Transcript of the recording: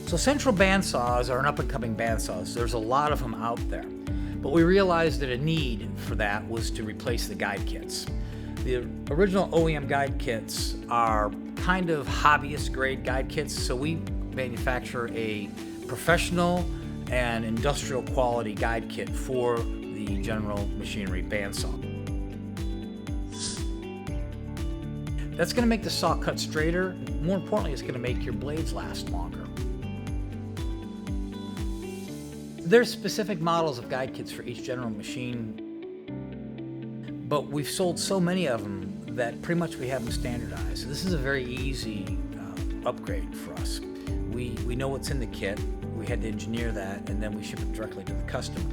So central bandsaws are an up-and-coming bandsaws. There's a lot of them out there. But we realized that a need for that was to replace the guide kits. The original OEM guide kits are kind of hobbyist grade guide kits, so we manufacture a professional and industrial quality guide kit for the general machinery bandsaw. That's going to make the saw cut straighter. More importantly, it's going to make your blades last longer. There's specific models of guide kits for each general machine, but we've sold so many of them that pretty much we have them standardized. So this is a very easy upgrade for us. We know what's in the kit, we had to engineer that, and then we ship it directly to the customer.